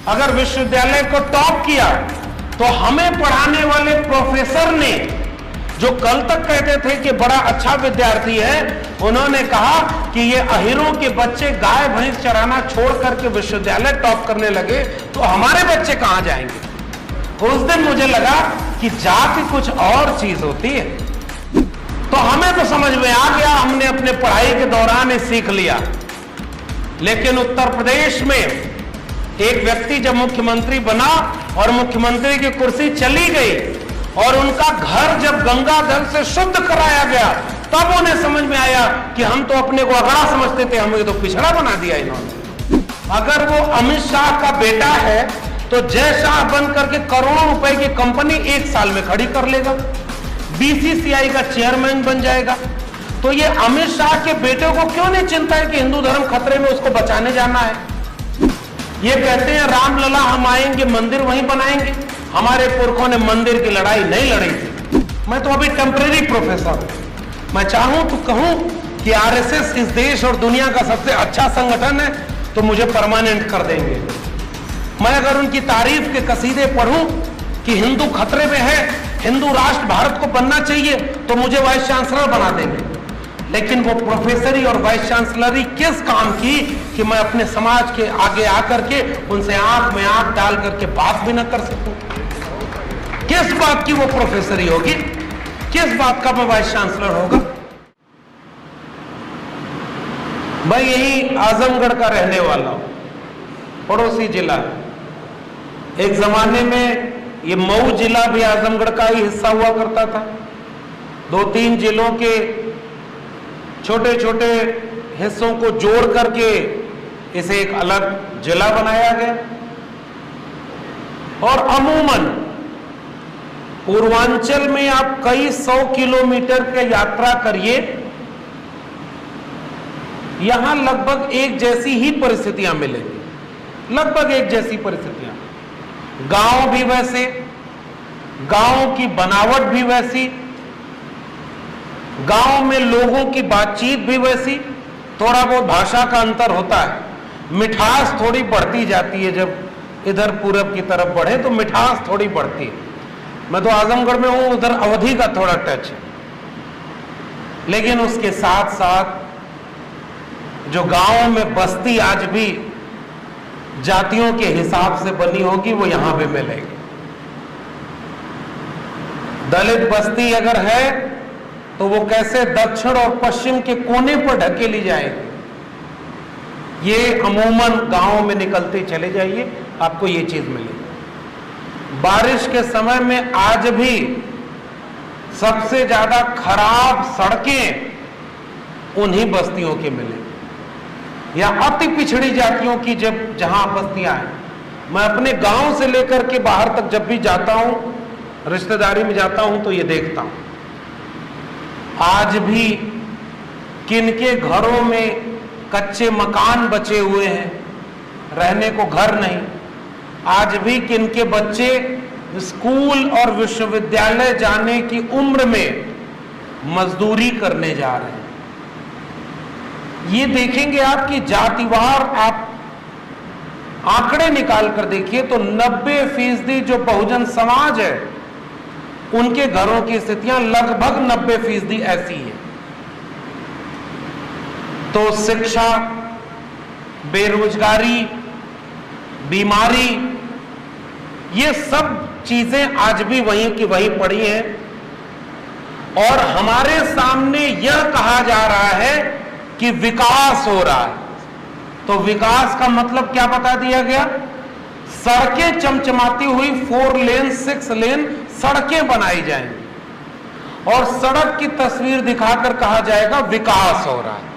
अगर विश्वविद्यालय को टॉप किया तो हमें पढ़ाने वाले प्रोफेसर ने, जो कल तक कहते थे कि बड़ा अच्छा विद्यार्थी है, उन्होंने कहा कि ये अहिरों के बच्चे गाय भैंस चराना छोड़ करके विश्वविद्यालय टॉप करने लगे तो हमारे बच्चे कहां जाएंगे। उस दिन मुझे लगा कि जाति कुछ और चीज होती है। तो हमें तो समझ में आ गया, हमने अपने पढ़ाई के दौरान ही सीख लिया। लेकिन उत्तर प्रदेश में एक व्यक्ति जब मुख्यमंत्री बना और मुख्यमंत्री की कुर्सी चली गई और उनका घर जब गंगा जल से शुद्ध कराया गया, तब उन्हें समझ में आया कि हम तो अपने को अगड़ा समझते थे, हमें तो पिछड़ा बना दिया इन्होंने। अगर वो अमित शाह का बेटा है तो जय शाह बन करके करोड़ों रुपए की कंपनी 1 साल में खड़ी कर लेगा, बीसीसीआई का चेयरमैन बन जाएगा। तो ये अमित शाह के बेटे को क्यों नहीं चिंता है कि हिंदू धर्म खतरे में, उसको बचाने जाना है। ये कहते हैं रामलला हम आएंगे मंदिर वहीं बनाएंगे। हमारे पुरखों ने मंदिर की लड़ाई नहीं लड़ी थी। मैं तो अभी टेम्परेरी प्रोफेसर हूं। मैं चाहूं तो कहूं कि आरएसएस इस देश और दुनिया का सबसे अच्छा संगठन है तो मुझे परमानेंट कर देंगे। मैं अगर उनकी तारीफ के कसीदे पढ़ूं कि हिंदू खतरे में है, हिंदू राष्ट्र भारत को बनना चाहिए, तो मुझे वाइस चांसलर बना देंगे। लेकिन वो प्रोफेसरी और वाइस चांसलरी किस काम की कि मैं अपने समाज के आगे आकर के उनसे आंख में आंख डाल करके बात भी न कर सकूं। किस बात की वो प्रोफेसरी होगी, किस बात का मैं वाइस चांसलर होगा। मैं यही आजमगढ़ का रहने वाला हूं, पड़ोसी जिला। एक जमाने में ये मऊ जिला भी आजमगढ़ का ही हिस्सा हुआ करता था। 2-3 जिलों के छोटे छोटे हिस्सों को जोड़ करके इसे एक अलग जिला बनाया गया। और अमूमन पूर्वांचल में आप कई 100 किलोमीटर की यात्रा करिए, यहां लगभग एक जैसी ही परिस्थितियां मिलेंगी, लगभग एक जैसी परिस्थितियां। गांव भी वैसे, गांव की बनावट भी वैसी, गांव में लोगों की बातचीत भी वैसी। थोड़ा बहुत भाषा का अंतर होता है, मिठास थोड़ी बढ़ती जाती है। जब इधर पूरब की तरफ बढ़े तो मिठास थोड़ी बढ़ती है। मैं तो आजमगढ़ में हूं, उधर अवधी का थोड़ा टच है। लेकिन उसके साथ साथ जो गांव में बस्ती आज भी जातियों के हिसाब से बनी होगी, वो यहां भी मिलेगी। दलित बस्ती अगर है तो वो कैसे दक्षिण और पश्चिम के कोने पर ढकेली जाएगी, ये अमूमन गांवों में निकलते चले जाइए, आपको ये चीज मिलेगी। बारिश के समय में आज भी सबसे ज्यादा खराब सड़कें उन्हीं बस्तियों के मिलेंगी, या अति पिछड़ी जातियों की जहां बस्तियां हैं। मैं अपने गांव से लेकर के बाहर तक जब भी जाता हूं, रिश्तेदारी में जाता हूं, तो ये देखता हूं आज भी किनके घरों में कच्चे मकान बचे हुए हैं, रहने को घर नहीं। आज भी किनके बच्चे स्कूल और विश्वविद्यालय जाने की उम्र में मजदूरी करने जा रहे हैं। ये देखेंगे आप कि जातिवार आप आंकड़े निकाल कर देखिए तो 90% जो बहुजन समाज है उनके घरों की स्थितियां लगभग 90% ऐसी है। तो शिक्षा, बेरोजगारी, बीमारी, ये सब चीजें आज भी वहीं की वहीं पड़ी हैं। और हमारे सामने यह कहा जा रहा है कि विकास हो रहा है। तो विकास का मतलब क्या बता दिया गया? सड़कें चमचमाती हुई 4 लेन 6 लेन सड़कें बनाई जाएंगी और सड़क की तस्वीर दिखाकर कहा जाएगा विकास हो रहा है।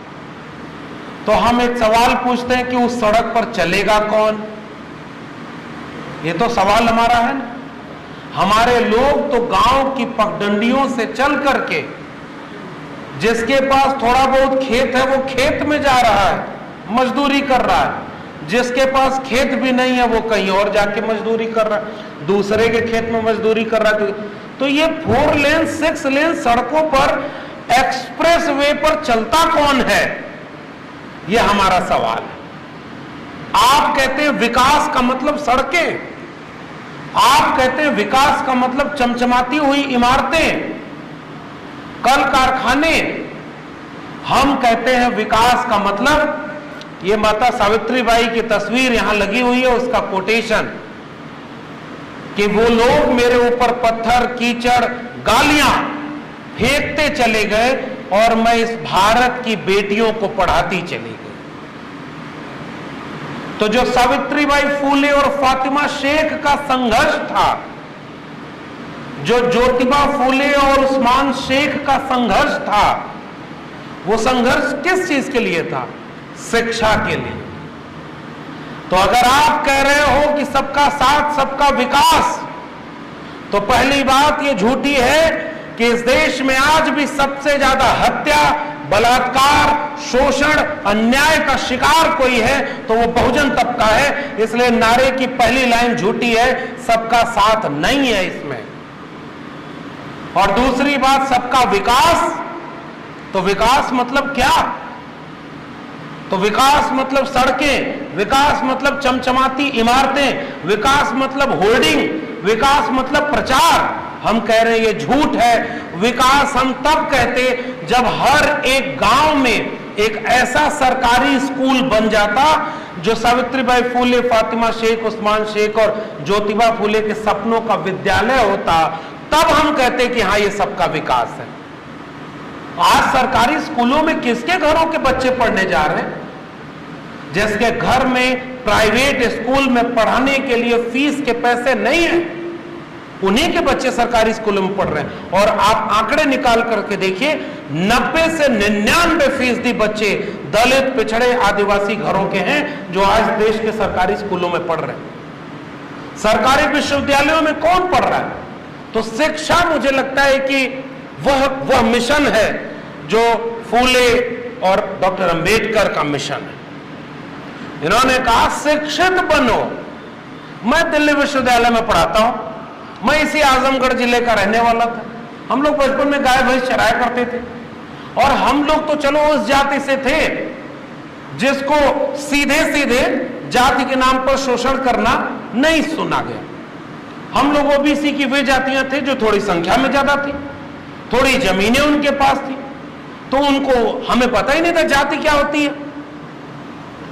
तो हम एक सवाल पूछते हैं कि उस सड़क पर चलेगा कौन? ये तो सवाल हमारा है ना। हमारे लोग तो गांव की पगडंडियों से चल करके, जिसके पास थोड़ा बहुत खेत है वो खेत में जा रहा है, मजदूरी कर रहा है। जिसके पास खेत भी नहीं है वो कहीं और जाके मजदूरी कर रहा है, दूसरे के खेत में मजदूरी कर रहा है। तो ये 4 लेन 6 लेन सड़कों पर एक्सप्रेस वे पर चलता कौन है, ये हमारा सवाल है। आप कहते हैं विकास का मतलब सड़कें, आप कहते हैं विकास का मतलब चमचमाती हुई इमारतें, कल कारखाने। हम कहते हैं विकास का मतलब, ये माता सावित्रीबाई की तस्वीर यहां लगी हुई है, उसका कोटेशन, कि वो लोग मेरे ऊपर पत्थर, कीचड़, गालियां फेंकते चले गए और मैं इस भारत की बेटियों को पढ़ाती चली गई। तो जो सावित्रीबाई फूले और फातिमा शेख का संघर्ष था, जो ज्योतिबा फूले और उस्मान शेख का संघर्ष था, वो संघर्ष किस चीज के लिए था? शिक्षा के लिए। तो अगर आप कह रहे हो कि सबका साथ सबका विकास, तो पहली बात ये झूठी है कि इस देश में आज भी सबसे ज्यादा हत्या, बलात्कार, शोषण, अन्याय का शिकार कोई है तो वो बहुजन तबका है। इसलिए नारे की पहली लाइन झूठी है, सबका साथ नहीं है इसमें। और दूसरी बात, सबका विकास, तो विकास मतलब क्या? तो विकास मतलब सड़कें, विकास मतलब चमचमाती इमारतें, विकास मतलब होर्डिंग, विकास मतलब प्रचार। हम कह रहे हैं ये झूठ है। विकास हम तब कहते जब हर एक गांव में एक ऐसा सरकारी स्कूल बन जाता जो सावित्रीबाई फूले, फातिमा शेख, उस्मान शेख और ज्योतिबा फूले के सपनों का विद्यालय होता, तब हम कहते कि हाँ ये सबका विकास है। आज सरकारी स्कूलों में किसके घरों के बच्चे पढ़ने जा रहे हैं? जिसके घर में प्राइवेट स्कूल में पढ़ाने के लिए फीस के पैसे नहीं है, उन्हीं के बच्चे सरकारी स्कूलों में पढ़ रहे हैं। और आप आंकड़े निकाल करके देखिए, 90 से 99% बच्चे दलित, पिछड़े, आदिवासी घरों के हैं जो आज देश के सरकारी स्कूलों में पढ़ रहे हैं। सरकारी विश्वविद्यालयों में कौन पढ़ रहा है? तो शिक्षा, मुझे लगता है कि वह मिशन है जो फूले और डॉक्टर अंबेडकर का मिशन है। इन्होंने कहा शिक्षित बनो। मैं दिल्ली विश्वविद्यालय में पढ़ाता हूं, मैं इसी आजमगढ़ जिले का रहने वाला था। हम लोग बचपन में गाय भैंस चराया करते थे, और हम लोग तो चलो उस जाति से थे जिसको सीधे सीधे जाति के नाम पर शोषण करना नहीं सुना गया। हम लोग ओबीसी की वे जातियां थे जो थोड़ी संख्या में ज्यादा थी, थोड़ी जमीनें उनके पास थी, तो उनको, हमें पता ही नहीं था जाति क्या होती है।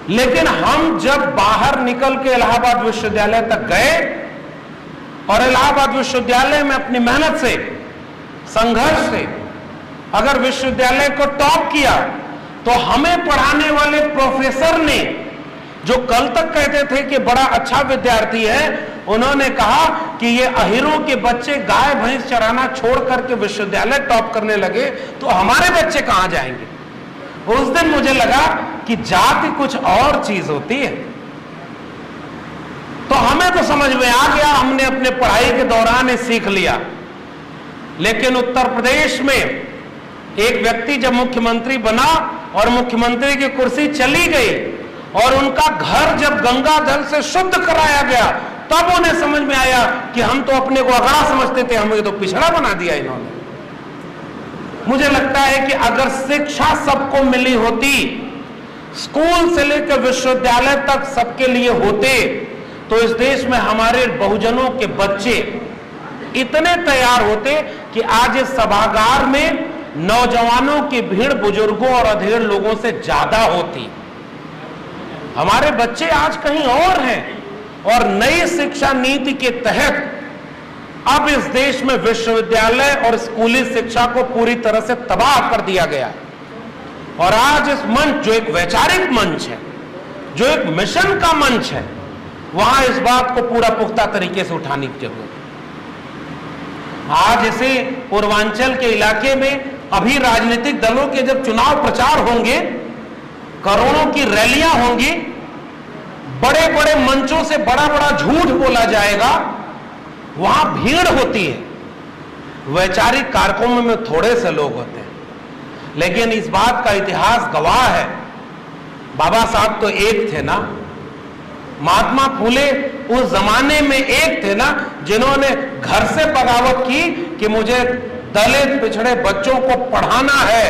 लेकिन हम जब बाहर निकल के इलाहाबाद विश्वविद्यालय तक गए और इलाहाबाद विश्वविद्यालय में अपनी मेहनत से, संघर्ष से अगर विश्वविद्यालय को टॉप किया, तो हमें पढ़ाने वाले प्रोफेसर ने, जो कल तक कहते थे कि बड़ा अच्छा विद्यार्थी है, उन्होंने कहा कि ये अहीरों के बच्चे गाय भैंस चराना छोड़ करके विश्वविद्यालय टॉप करने लगे, तो हमारे बच्चे कहां जाएंगे। उस दिन मुझे लगा कि जाति कुछ और चीज होती है। तो हमें तो समझ में आ गया, हमने अपने पढ़ाई के दौरान सीख लिया। लेकिन उत्तर प्रदेश में एक व्यक्ति जब मुख्यमंत्री बना और मुख्यमंत्री की कुर्सी चली गई और उनका घर जब गंगा जल से शुद्ध कराया गया, तब उन्हें समझ में आया कि हम तो अपने को अगड़ा समझते थे, हमें तो पिछड़ा बना दिया इन्होंने। मुझे लगता है कि अगर शिक्षा सबको मिली होती, स्कूल से लेकर विश्वविद्यालय तक सबके लिए होते, तो इस देश में हमारे बहुजनों के बच्चे इतने तैयार होते कि आज इस सभागार में नौजवानों की भीड़ बुजुर्गों और अधेड़ लोगों से ज्यादा होती। हमारे बच्चे आज कहीं और हैं, और नई शिक्षा नीति के तहत अब इस देश में विश्वविद्यालय और स्कूली शिक्षा को पूरी तरह से तबाह कर दिया गया। और आज इस मंच, जो एक वैचारिक मंच है, जो एक मिशन का मंच है, वहां इस बात को पूरा पुख्ता तरीके से उठाने की जरूरत है। आज इसे पूर्वांचल के इलाके में अभी राजनीतिक दलों के जब चुनाव प्रचार होंगे, करोड़ों की रैलियां होंगी, बड़े बड़े मंचों से बड़ा बड़ा झूठ बोला जाएगा, वहां भीड़ होती है। वैचारिक कार्यक्रमों में थोड़े से लोग होते हैं, लेकिन इस बात का इतिहास गवाह है। बाबा साहब तो एक थे ना, महात्मा फूले उस जमाने में एक थे ना, जिन्होंने घर से बगावत की कि मुझे दलित पिछड़े बच्चों को पढ़ाना है,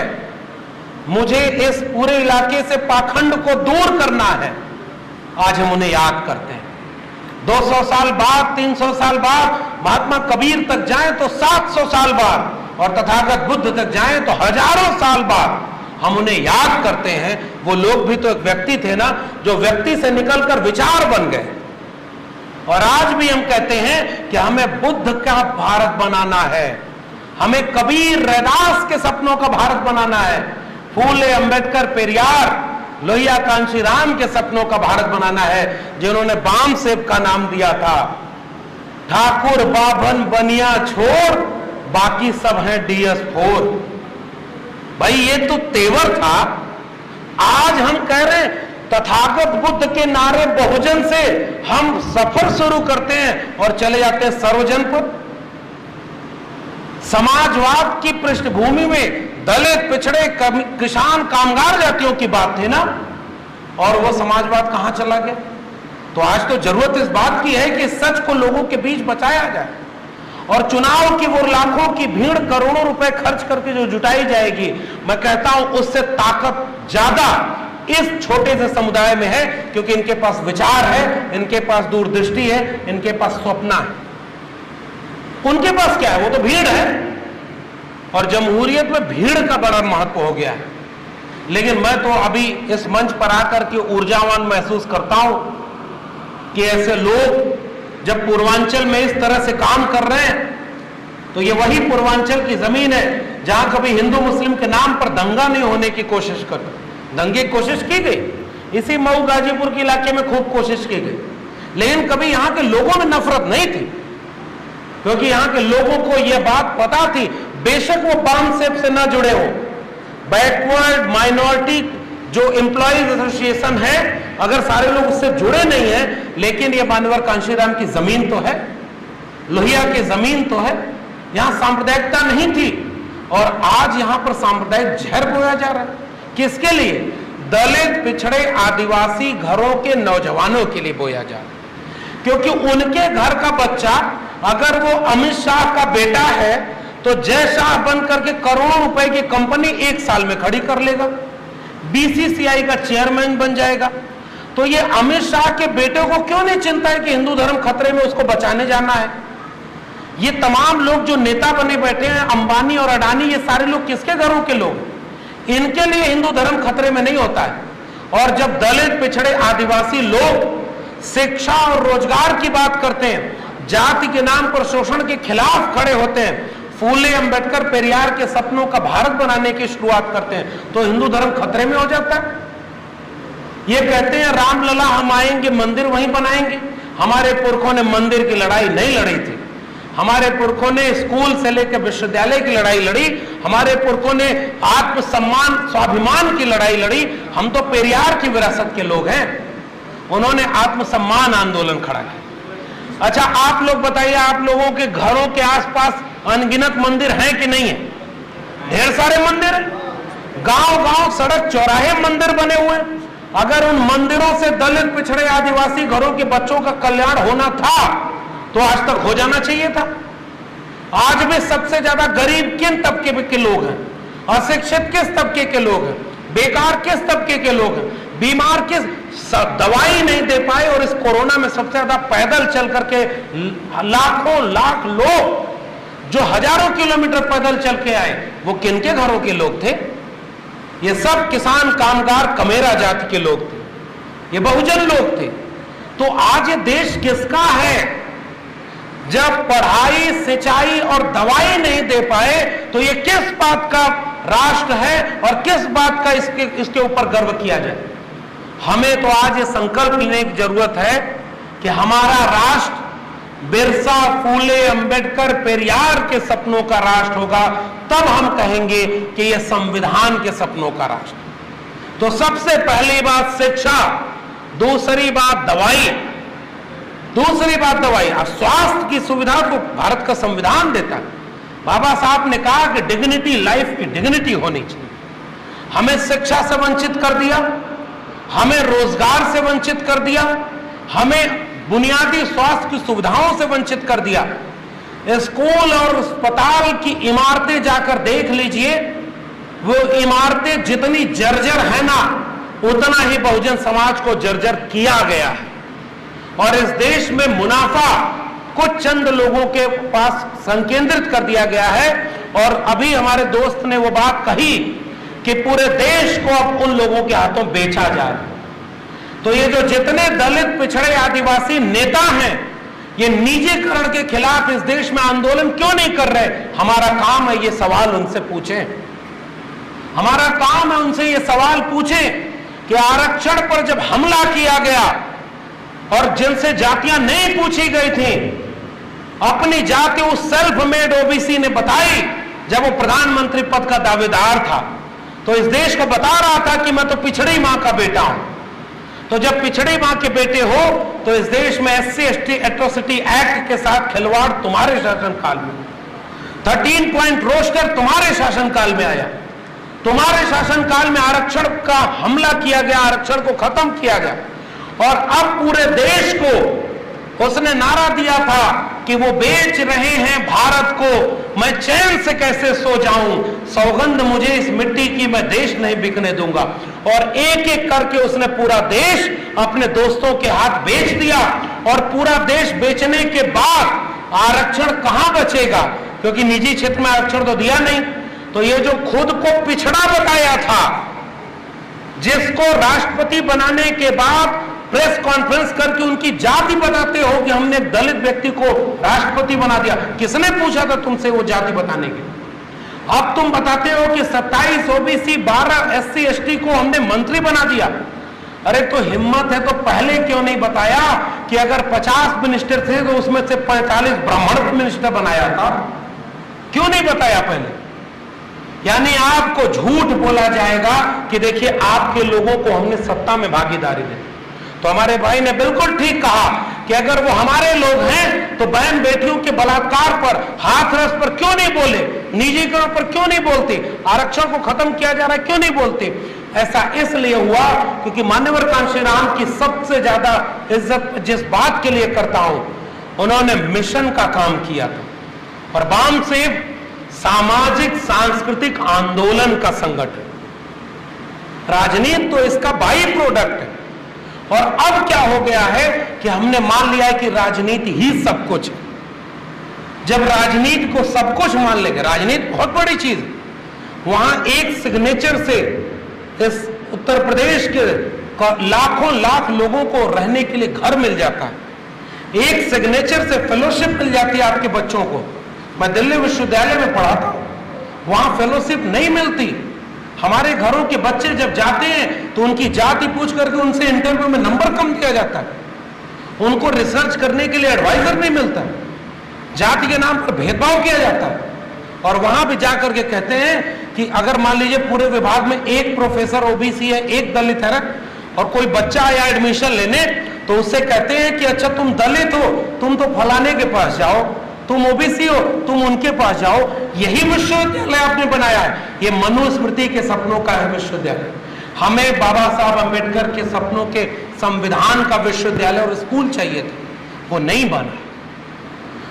मुझे इस पूरे इलाके से पाखंड को दूर करना है। आज हम उन्हें याद करते हैं। 200 साल बाद, 300 साल बाद महात्मा कबीर तक जाएं तो 700 साल बाद, और तथागत बुद्ध तक जाएं तो हजारों साल बाद हम उन्हें याद करते हैं। वो लोग भी तो एक व्यक्ति थे ना, जो व्यक्ति से निकलकर विचार बन गए। और आज भी हम कहते हैं कि हमें बुद्ध का भारत बनाना है, हमें कबीर रैदास के सपनों का भारत बनाना है, फूले अंबेडकर पेरियार लोहिया कांशीराम के सपनों का भारत बनाना है, जिन्होंने बाम सेब का नाम दिया था। ठाकुर बाभन बनिया छोड़, बाकी सब हैं DS4। भाई ये तो तेवर था। आज हम कह रहे हैं तथागत बुद्ध के नारे बहुजन से हम सफर शुरू करते हैं और चले जाते हैं सर्वजन पर। समाजवाद की पृष्ठभूमि में दलित, पिछड़े, किसान, कामगार जातियों की बात थी ना, और वो समाजवाद कहां चला गया? तो आज तो जरूरत इस बात की है कि सच को लोगों के बीच बचाया जाए, और चुनाव की वो लाखों की भीड़ करोड़ों रुपए खर्च करके जो जुटाई जाएगी, मैं कहता हूं उससे ताकत ज्यादा इस छोटे से समुदाय में है, क्योंकि इनके पास विचार है, इनके पास दूरदृष्टि है, इनके पास स्वप्न है। उनके पास क्या है? वो तो भीड़ है, और जमहूरियत में भीड़ का बड़ा महत्व हो गया है। लेकिन मैं तो अभी इस मंच पर आकर के ऊर्जावान महसूस करता हूं कि ऐसे लोग जब पूर्वांचल में इस तरह से काम कर रहे हैं, तो ये वही पूर्वांचल की जमीन है जहां कभी हिंदू मुस्लिम के नाम पर दंगा नहीं होने की कोशिश कर, दंगे की कोशिश की गई, इसी मऊ गाजीपुर के इलाके में खूब कोशिश की गई, लेकिन कभी यहां के लोगों में नफरत नहीं थी, क्योंकि यहां के लोगों को यह बात पता थी, बेशक वो बाम सेब से ना जुड़े हो, बैकवर्ड माइनॉरिटी जो एम्प्लॉइज एसोसिएशन है, अगर सारे लोग उससे जुड़े नहीं हैं, लेकिन ये मानवर कांशीराम की जमीन तो है, लोहिया की जमीन तो है, यहां सांप्रदायिकता नहीं थी, और आज यहां पर सांप्रदायिक जहर बोया जा रहा है। किसके लिए? दलित, पिछड़े, आदिवासी घरों के नौजवानों के लिए बोया जा रहा है, क्योंकि उनके घर का बच्चा अगर वो अमित शाह का बेटा है तो जय शाह बन करके करोड़ों रुपए की कंपनी 1 साल में खड़ी कर लेगा, BCCI का चेयरमैन बन जाएगा। तो ये अमित शाह के बेटे को क्यों नहीं चिंता है कि हिंदू धर्म खतरे में, उसको बचाने जाना है? ये तमाम लोग जो नेता बने बैठे हैं, अंबानी और अडानी, ये सारे लोग किसके घरों के लोग? इनके लिए हिंदू धर्म खतरे में नहीं होता है। और जब दलित, पिछड़े, आदिवासी लोग शिक्षा और रोजगार की बात करते हैं, जाति के नाम पर शोषण के खिलाफ खड़े होते हैं, फूले अंबेडकर पेरियार के सपनों का भारत बनाने की शुरुआत करते हैं, तो हिंदू धर्म खतरे में हो जाता है। ये कहते हैं रामलला हम आएंगे, मंदिर वहीं बनाएंगे। हमारे पुरखों ने मंदिर की लड़ाई नहीं लड़ी थी, हमारे पुरखों ने स्कूल से लेकर विश्वविद्यालय की लड़ाई लड़ी, हमारे पुरखों ने आत्मसम्मान, स्वाभिमान की लड़ाई लड़ी। हम तो पेरियार की विरासत के लोग हैं, उन्होंने आत्मसम्मान आंदोलन खड़ा किया। अच्छा आप लोग बताइए, आप लोगों के घरों के आसपास अनगिनत मंदिर हैं कि नहीं है? ढेर सारे मंदिर हैं, गांव-गांव, सड़क चौराहे मंदिर बने हुए हैं। अगर उन मंदिरों से दलित, पिछड़े, आदिवासी घरों के बच्चों का कल्याण होना था तो आज तक हो जाना चाहिए था। आज भी सबसे ज्यादा गरीब किन तबके के लोग हैं? अशिक्षित किस तबके के लोग हैं? बेकार किस तबके के लोग हैं? बीमार किस, दवाई नहीं दे पाए, और इस कोरोना में सबसे ज्यादा पैदल चल करके लाखों लाख लोग जो हजारों किलोमीटर पैदल चल के आए, वो किनके घरों के लोग थे? ये सब किसान, कामगार, कमेरा जाति के लोग थे, ये बहुजन लोग थे। तो आज ये देश किसका है? जब पढ़ाई, सिंचाई और दवाई नहीं दे पाए तो ये किस बात का राष्ट्र है और किस बात का इसके ऊपर गर्व किया जाए? हमें तो आज ये संकल्प लेने की जरूरत है कि हमारा राष्ट्र बिरसा, फूले, अंबेडकर, पेरियार के सपनों का राष्ट्र होगा, तब हम कहेंगे कि यह संविधान के सपनों का राष्ट्र। तो सबसे पहली बात शिक्षा, दूसरी बात दवाई, और स्वास्थ्य की सुविधा को भारत का संविधान देता है। बाबा साहब ने कहा कि डिग्निटी, लाइफ की डिग्निटी होनी चाहिए। हमें शिक्षा से वंचित कर दिया, हमें रोजगार से वंचित कर दिया, हमें बुनियादी स्वास्थ्य की सुविधाओं से वंचित कर दिया। स्कूल और अस्पताल की इमारतें जाकर देख लीजिए, वो इमारतें जितनी जर्जर है ना, उतना ही बहुजन समाज को जर्जर किया गया है। और इस देश में मुनाफा कुछ चंद लोगों के पास संकेंद्रित कर दिया गया है। और अभी हमारे दोस्त ने वो बात कही कि पूरे देश को अब उन लोगों के हाथों बेचा जा रहा है। तो ये जो जितने दलित, पिछड़े, आदिवासी नेता हैं, ये निजीकरण के खिलाफ इस देश में आंदोलन क्यों नहीं कर रहे? हमारा काम है ये सवाल उनसे पूछें। हमारा काम है उनसे ये सवाल पूछें कि आरक्षण पर जब हमला किया गया और जिनसे जातियां नहीं पूछी गई थी, अपनी जाति उस सेल्फ मेड ओबीसी ने बताई जब वो प्रधानमंत्री पद का दावेदार था, तो इस देश को बता रहा था कि मैं तो पिछड़ी मां का बेटा हूं। तो जब पिछड़ी मां के बेटे हो तो इस देश में SC/ST एट्रोसिटी एक्ट के साथ खिलवाड़ तुम्हारे शासनकाल में, 13 पॉइंट रोस्टर तुम्हारे शासनकाल में आया, तुम्हारे शासनकाल में आरक्षण का हमला किया गया, आरक्षण को खत्म किया गया। और अब पूरे देश को उसने नारा दिया था कि वो बेच रहे हैं भारत को, मैं चैन से कैसे सो जाऊं, सौगंध मुझे इस मिट्टी की, मैं देश नहीं बिकने दूंगा। और एक एक करके उसने पूरा देश अपने दोस्तों के हाथ बेच दिया। और पूरा देश बेचने के बाद आरक्षण कहां बचेगा, क्योंकि निजी क्षेत्र में आरक्षण तो दिया नहीं। तो ये जो खुद को पिछड़ा बताया था, जिसको राष्ट्रपति बनाने के बाद प्रेस कॉन्फ्रेंस करके उनकी जाति बताते हो कि हमने एक दलित व्यक्ति को राष्ट्रपति बना दिया, किसने पूछा था तुमसे वो जाति बताने के? अब तुम बताते हो कि 27 ओबीसी, 12 SC/ST को हमने मंत्री बना दिया। अरे तो हिम्मत है तो पहले क्यों नहीं बताया कि अगर 50 मिनिस्टर थे तो उसमें से 45 ब्राह्मण मिनिस्टर बनाया था? क्यों नहीं बताया पहले? यानी आपको झूठ बोला जाएगा कि देखिए आपके लोगों को हमने सत्ता में भागीदारी दी। तो हमारे भाई ने बिल्कुल ठीक कहा कि अगर वो हमारे लोग हैं तो बहन बेटियों के बलात्कार पर, हाथरस पर क्यों नहीं बोले, निजीकरण पर क्यों नहीं बोलते, आरक्षण को खत्म किया जा रहा है क्यों नहीं बोलते? ऐसा इसलिए हुआ क्योंकि मान्यवर कांशीराम की सबसे ज्यादा इज्जत जिस बात के लिए करता हूं, उन्होंने मिशन का काम किया था। और वामसेव सामाजिक सांस्कृतिक आंदोलन का संगठन, राजनीति तो इसका बाई प्रोडक्ट है। और अब क्या हो गया है कि हमने मान लिया है कि राजनीति ही सब कुछ है। जब राजनीति को सब कुछ मान लेंगे, राजनीति बहुत बड़ी चीज है, वहां एक सिग्नेचर से इस उत्तर प्रदेश के लाखों लाख लोगों को रहने के लिए घर मिल जाता है, एक सिग्नेचर से फेलोशिप मिल जाती है आपके बच्चों को। मैं दिल्ली विश्वविद्यालय में पढ़ा था, वहां फेलोशिप नहीं मिलती। हमारे घरों के बच्चे जब जाते हैं तो उनकी जाति पूछ करके उनसे इंटरव्यू में नंबर कम दिया जाता है, उनको रिसर्च करने के लिए एडवाइजर नहीं मिलता, जाति के नाम पर भेदभाव किया जाता है। और वहां भी जाकर के कहते हैं कि अगर मान लीजिए पूरे विभाग में एक प्रोफेसर ओबीसी है, एक दलित है, और कोई बच्चा आया एडमिशन लेने, तो उससे कहते हैं कि अच्छा तुम दलित हो, तुम तो फलाने के पास जाओ, तुम ओबीसी हो, तुम उनके पास जाओ। यही विश्वविद्यालय आपने बनाया है, ये मनुस्मृति के सपनों का है विश्वविद्यालय। हमें बाबा साहब अम्बेडकर के सपनों के संविधान का विश्वविद्यालय और स्कूल चाहिए था, वो नहीं बना।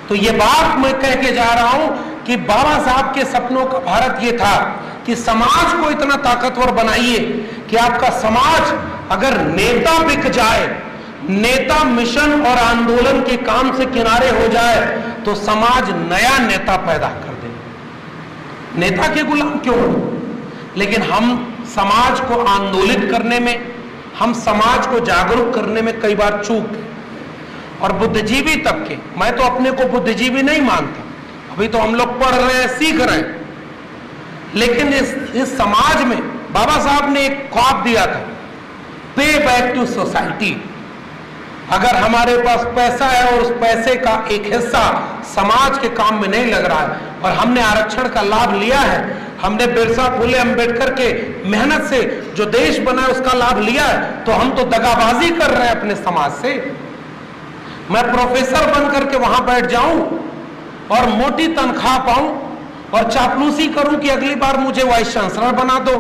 तो ये बात मैं कह के जा रहा हूं कि बाबा साहब के सपनों का भारत ये था कि समाज को इतना ताकतवर बनाइए कि आपका समाज अगर नेता बिक जाए, नेता मिशन और आंदोलन के काम से किनारे हो जाए, तो समाज नया नेता पैदा कर दे। नेता के गुलाम क्यों हो? लेकिन हम समाज को आंदोलित करने में, हम समाज को जागरूक करने में कई बार चूक गए। और बुद्धिजीवी तबके, मैं तो अपने को बुद्धिजीवी नहीं मानता, अभी तो हम लोग पढ़ रहे हैं, सीख रहे हैं, लेकिन इस समाज में बाबा साहब ने एक ख्वाब दिया था, पे बैक टू सोसाइटी। अगर हमारे पास पैसा है और उस पैसे का एक हिस्सा समाज के काम में नहीं लग रहा है, और हमने आरक्षण का लाभ लिया है, हमने बिरसा फुले अंबेडकर के मेहनत से जो देश बना है उसका लाभ लिया है, तो हम तो दगाबाजी कर रहे हैं अपने समाज से। मैं प्रोफेसर बन करके वहां बैठ जाऊं और मोटी तनख्वाह पाऊं और चापलूसी करूं कि अगली बार मुझे वाइस चांसलर बना दो।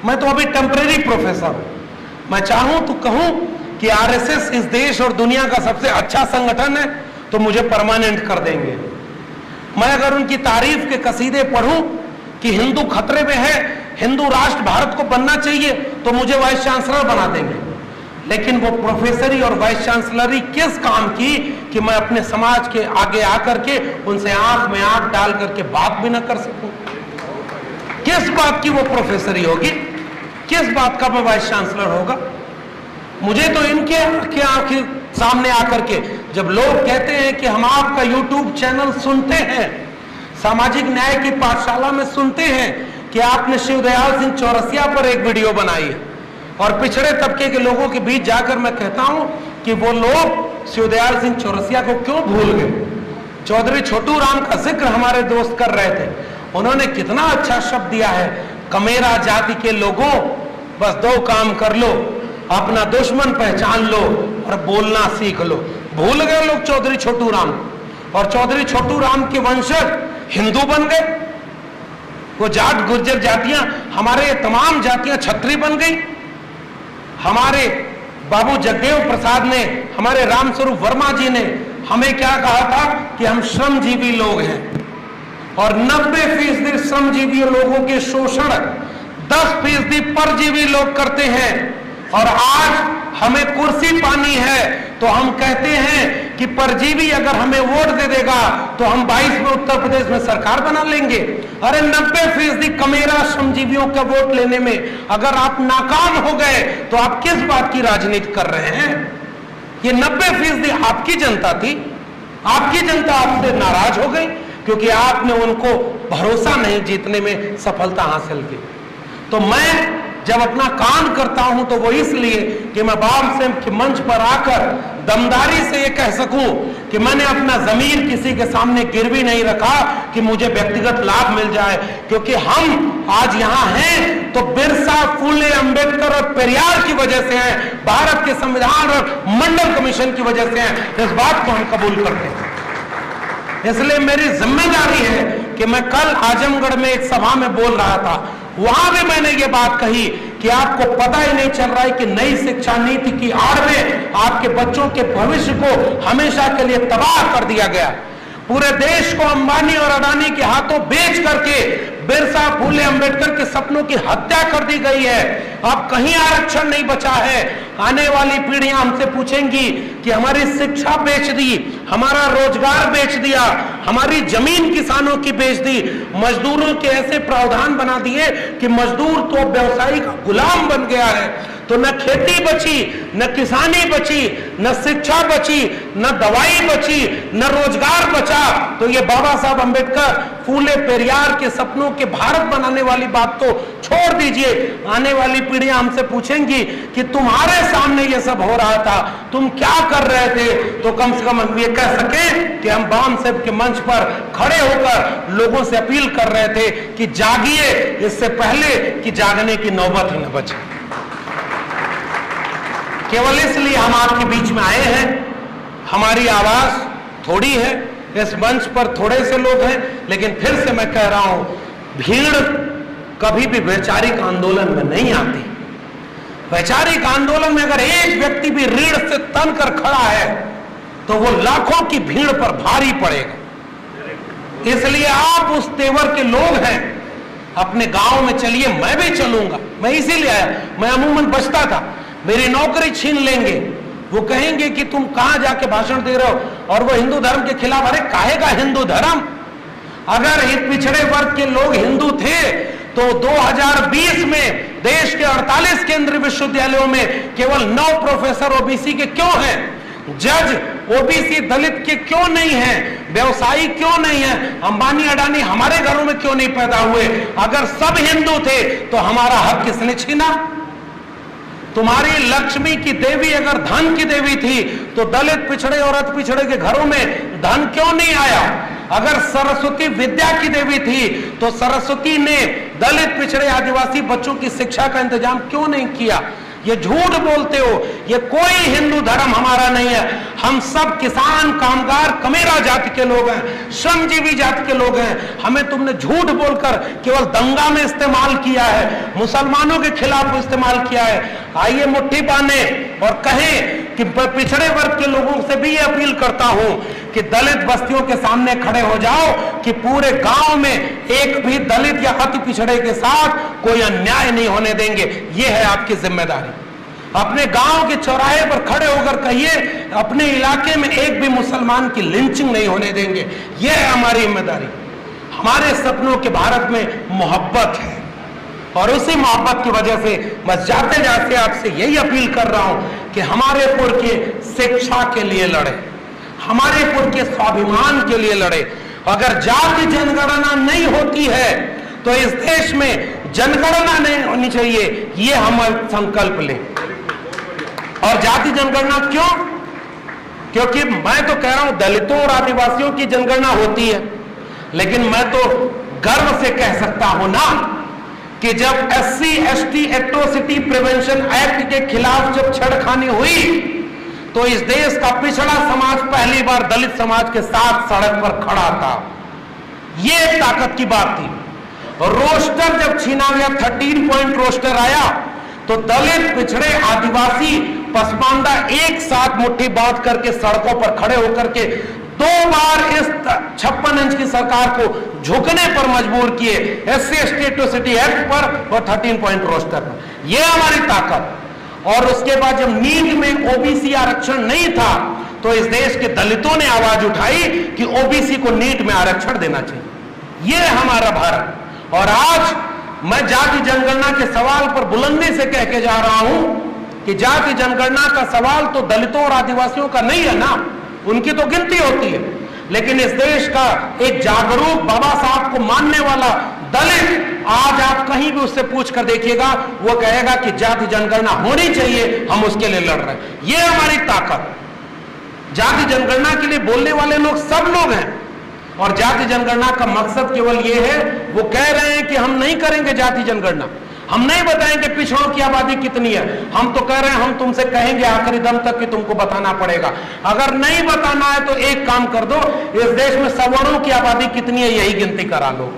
मैं तो अभी टेम्परेरी प्रोफेसर हूं। मैं चाहूं तो कहूं कि आरएसएस इस देश और दुनिया का सबसे अच्छा संगठन है, तो मुझे परमानेंट कर देंगे। मैं अगर उनकी तारीफ के कसीदे पढ़ूं कि हिंदू खतरे में है, हिंदू राष्ट्र भारत को बनना चाहिए तो मुझे वाइस चांसलर बना देंगे, लेकिन वो प्रोफेसरी और वाइस चांसलरी किस काम की कि मैं अपने समाज के आगे आकर के उनसे आंख में आंख डाल करके बात भी ना कर सकूं? किस बात की वो प्रोफेसरी होगी? किस बात का मैं वाइस चांसलर होगा? मुझे तो इनके आंखें सामने आकर के जब लोग कहते हैं कि हम आपका यूट्यूब चैनल सुनते हैं, सामाजिक न्याय की पाठशाला में सुनते हैं कि आपने शिवदयाल सिंह चौरसिया पर एक वीडियो बनाई है, और पिछड़े तबके के लोगों के बीच जाकर मैं कहता हूं कि वो लोग शिवदयाल सिंह चौरसिया को क्यों भूल गए? चौधरी छोटू राम का जिक्र हमारे दोस्त कर रहे थे, उन्होंने कितना अच्छा शब्द दिया है, कमेरा जाति के लोगों बस दो काम कर लो, अपना दुश्मन पहचान लो और बोलना सीख लो। भूल गए लोग चौधरी छोटू राम, और चौधरी छोटू राम के वंशज हिंदू बन गए। वो जाट गुर्जर जातियां, हमारे तमाम जातियां छत्री बन गई। हमारे बाबू जगदेव प्रसाद ने, हमारे रामस्वरूप वर्मा जी ने हमें क्या कहा था कि हम श्रमजीवी लोग हैं, और 90% श्रमजीवी लोगों के शोषण 10% परजीवी लोग करते हैं। और आज हमें कुर्सी पानी है तो हम कहते हैं कि परजीवी अगर हमें वोट दे देगा तो हम 22 में उत्तर प्रदेश में सरकार बना लेंगे। अरे 90% कमेरा श्रमजीवियों का वोट लेने में अगर आप नाकाम हो गए तो आप किस बात की राजनीति कर रहे हैं? ये 90% आपकी जनता थी, आपकी जनता आपसे नाराज हो गई क्योंकि आपने उनको भरोसा नहीं जीतने में सफलता हासिल की। तो मैं जब अपना काम करता हूं तो वो इसलिए कि मैं बाम सेम के मंच पर आकर दमदारी से ये कह सकूं कि मैंने अपना जमीर किसी के सामने गिरवी नहीं रखा कि मुझे व्यक्तिगत लाभ मिल जाए, क्योंकि हम आज यहां हैं तो बिरसा, फूले, अंबेडकर और पेरियार की वजह से हैं, भारत के संविधान और मंडल कमीशन की वजह से हैं। इस बात को हम कबूल करते हैं। इसलिए मेरी जिम्मेदारी है कि मैं कल आजमगढ़ में एक सभा में बोल रहा था, वहां भी मैंने ये बात कही कि आपको पता ही नहीं चल रहा है कि नई शिक्षा नीति की आड़ में आपके बच्चों के भविष्य को हमेशा के लिए तबाह कर दिया गया। पूरे देश को अंबानी और अडानी के हाथों बेच करके बिरसा, फूले, अंबेडकर के सपनों की हत्या कर दी गई है। अब कहीं आरक्षण नहीं बचा है। आने वाली पीढ़ियां हमसे पूछेंगी कि हमारी शिक्षा बेच दी, हमारा रोजगार बेच दिया, हमारी जमीन किसानों की बेच दी, मजदूरों के ऐसे प्रावधान बना दिए कि मजदूर तो व्यवसायी का गुलाम बन गया है। तो न खेती बची, न किसानी बची, न शिक्षा बची, न दवाई बची, न रोजगार बचा। तो ये बाबा साहब अंबेडकर, फूले, पेरियार के सपनों के भारत बनाने वाली बात तो छोड़ दीजिए। आने वाली पीढ़ियां हमसे पूछेंगी कि तुम्हारे सामने ये सब हो रहा था, तुम क्या कर रहे थे? तो कम से कम हम ये कह सके कि हम बाम साहब के मंच पर खड़े होकर लोगों से अपील कर रहे थे कि जागिए, इससे पहले कि जागने की नौबत ही न बचे। केवल इसलिए हम आपके बीच में आए हैं, हमारी आवाज थोड़ी है, इस मंच पर थोड़े से लोग हैं, लेकिन फिर से मैं कह रहा हूं, भीड़ कभी भी वैचारिक आंदोलन में नहीं आती। वैचारिक आंदोलन में अगर एक व्यक्ति भी रीढ़ से तन कर खड़ा है तो वो लाखों की भीड़ पर भारी पड़ेगा। इसलिए आप उस तेवर के लोग हैं, अपने गांव में चलिए, मैं भी चलूंगा। मैं इसीलिए आया, मैं अमूमन बचता था, मेरी नौकरी छीन लेंगे, वो कहेंगे कि तुम कहां जाके भाषण दे रहे हो, और वो हिंदू धर्म के खिलाफ। अरे काहे का हिंदू धर्म? अगर पिछड़े वर्ग के लोग हिंदू थे तो 2020 में देश के 48 केंद्रीय विश्वविद्यालयों में केवल 9 प्रोफेसर ओबीसी के क्यों हैं? जज ओबीसी दलित के क्यों नहीं है? व्यवसायी क्यों नहीं है? अंबानी अडानी हमारे घरों में क्यों नहीं पैदा हुए? अगर सब हिंदू थे तो हमारा हक किसने छीना? तुम्हारी लक्ष्मी की देवी अगर धन की देवी थी तो दलित, पिछड़े और अति पिछड़े के घरों में धन क्यों नहीं आया? अगर सरस्वती विद्या की देवी थी तो सरस्वती ने दलित, पिछड़े, आदिवासी बच्चों की शिक्षा का इंतजाम क्यों नहीं किया? ये झूठ बोलते हो, ये कोई हिंदू धर्म हमारा नहीं है। हम सब किसान, कामगार, कमेरा जाति के लोग हैं, श्रमजीवी जाति के लोग हैं। हमें तुमने झूठ बोलकर केवल दंगा में इस्तेमाल किया है, मुसलमानों के खिलाफ इस्तेमाल किया है। आइए मुट्ठी बांधे और कहें कि पिछड़े वर्ग के लोगों से भी ये अपील करता हूं कि दलित बस्तियों के सामने खड़े हो जाओ कि पूरे गांव में एक भी दलित या अति पिछड़े के साथ कोई अन्याय नहीं होने देंगे। ये है आपकी जिम्मेदारी। अपने गांव के चौराहे पर खड़े होकर कहिए अपने इलाके में एक भी मुसलमान की लिंचिंग नहीं होने देंगे। यह है हमारी जिम्मेदारी। हमारे सपनों के भारत में मोहब्बत है और उसी मोहब्बत की वजह से बस जाते जाते आपसे यही अपील कर रहा हूं कि हमारे पुर के शिक्षा के लिए लड़े, हमारे पुर के स्वाभिमान के लिए लड़े। अगर जाति जनगणना नहीं होती है तो इस देश में जनगणना नहीं होनी चाहिए, ये हम संकल्प लें। और जाति जनगणना क्यों? क्योंकि मैं तो कह रहा हूं दलितों और आदिवासियों की जनगणना होती है, लेकिन मैं तो गर्व से कह सकता हूं ना कि जब SC/ST एट्रोसिटी प्रिवेंशन एक्ट के खिलाफ जब छेड़खानी हुई तो इस देश का पिछड़ा समाज पहली बार दलित समाज के साथ सड़क पर खड़ा था। यह एक ताकत की बात थी। रोस्टर जब छीना गया, 13 पॉइंट रोस्टर आया तो दलित, पिछड़े, आदिवासी, पसमानदा एक साथ मुट्ठी बांध करके सड़कों पर खड़े होकर के 2 बार इस 56 इंच की सरकार को झुकने पर मजबूर किए, SC/ST एट्रोसिटी एक्ट पर और 13 पॉइंट रोस्टर पर। यह हमारी ताकत। और उसके बाद जब नीट में OBC आरक्षण नहीं था तो इस देश के दलितों ने आवाज उठाई कि OBC को नीट में आरक्षण देना चाहिए। यह हमारा भारत। और आज मैं जाति जनगणना के सवाल पर बुलंदी से कह के जा रहा हूं कि जाति जनगणना का सवाल तो दलितों और आदिवासियों का नहीं है ना, उनकी तो गिनती होती है, लेकिन इस देश का एक जागरूक बाबा साहब को मानने वाला दलित आज आप कहीं भी उससे पूछ कर देखिएगा, वो कहेगा कि जाति जनगणना होनी चाहिए, हम उसके लिए लड़ रहे हैं। ये हमारी ताकत। जाति जनगणना के लिए बोलने वाले लोग सब लोग हैं और जाति जनगणना का मकसद केवल ये है, वो कह रहे हैं कि हम नहीं करेंगे जाति जनगणना, हम नहीं बताएंगे पिछड़ों की आबादी कितनी है, हम तो कह रहे हैं हम तुमसे कहेंगे आखिरी दम तक कि तुमको बताना पड़ेगा। अगर नहीं बताना है तो एक काम कर दो, इस देश में सवर्णों की आबादी कितनी है यही गिनती करा लो।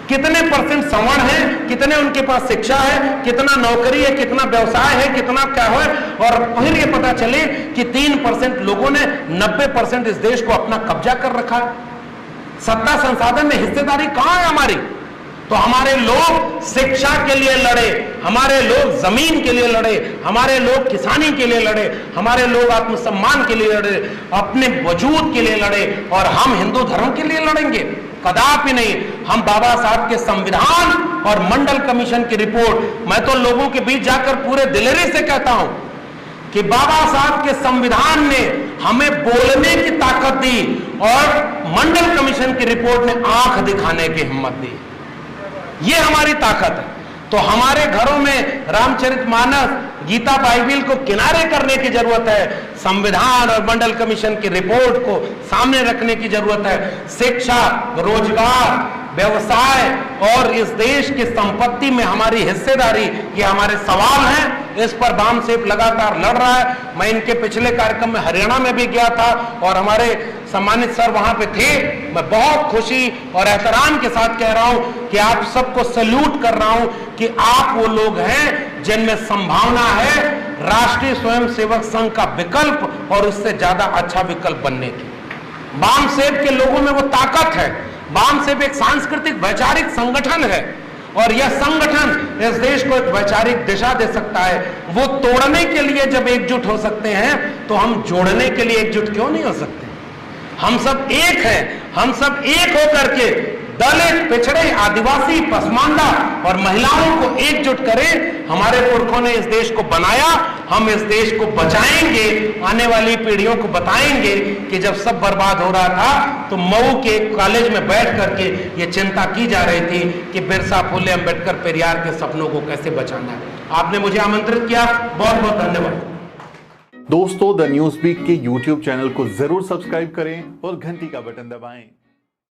कितने % सवर्ण है, कितने उनके पास शिक्षा है, कितना नौकरी है, कितना व्यवसाय है, कितना क्या है, और फिर ये पता चले कि 3% लोगों ने 90% इस देश को अपना कब्जा कर रखा है। सत्ता संसाधन में हिस्सेदारी कहां है हमारी? तो हमारे लोग शिक्षा के लिए लड़े, हमारे लोग जमीन के लिए लड़े, हमारे लोग किसानी के लिए लड़े, हमारे लोग आत्मसम्मान के लिए लड़े, अपने वजूद के लिए लड़े, और हम हिंदू धर्म के लिए लड़ेंगे? कदापि नहीं। हम बाबा साहब के संविधान और मंडल कमीशन की रिपोर्ट, मैं तो लोगों के बीच जाकर पूरे दिलेरी से कहता हूं कि बाबा साहब के संविधान ने हमें बोलने की ताकत दी और मंडल कमीशन की रिपोर्ट ने आंख दिखाने की हिम्मत दी। ये हमारी ताकत है। तो हमारे घरों में रामचरितमानस, गीता, बाइबिल को किनारे करने की जरूरत है, संविधान और मंडल कमीशन की रिपोर्ट को सामने रखने की जरूरत है। शिक्षा, रोजगार, व्यवसाय और इस देश की संपत्ति में हमारी हिस्सेदारी, ये हमारे सवाल हैं। इस पर बामसेफ लगातार लड़ रहा है। मैं इनके पिछले कार्यक्रम में हरियाणा में भी गया था और हमारे सम्मानित सर वहां पे थे। मैं बहुत खुशी और एहतराम के साथ कह रहा हूं कि आप सबको सैल्यूट कर रहा हूं कि आप वो लोग हैं जिनमें संभावना है राष्ट्रीय स्वयंसेवक संघ का विकल्प और उससे ज्यादा अच्छा विकल्प बनने की। बामसेफ के लोगों में वो ताकत है। बामसेफ एक सांस्कृतिक वैचारिक संगठन है और यह संगठन इस देश को एक वैचारिक दिशा दे सकता है। वो तोड़ने के लिए जब एकजुट हो सकते हैं तो हम जोड़ने के लिए एकजुट क्यों नहीं हो सकते? हम सब एक हैं। हम सब एक होकर के दलित, पिछड़े, आदिवासी, पसमानदा और महिलाओं को एकजुट करें। हमारे पुरखों ने इस देश को बनाया, हम इस देश को बचाएंगे। आने वाली पीढ़ियों को बताएंगे कि जब सब बर्बाद हो रहा था तो मऊ के कॉलेज में बैठ करके ये चिंता की जा रही थी कि बिरसा, फुले, अंबेडकर, पेरियार के सपनों को कैसे बचाना है। आपने मुझे आमंत्रित किया, बहुत बहुत धन्यवाद। दोस्तों, द न्यूज़ वीक के YouTube चैनल को जरूर सब्सक्राइब करें और घंटी का बटन दबाएं।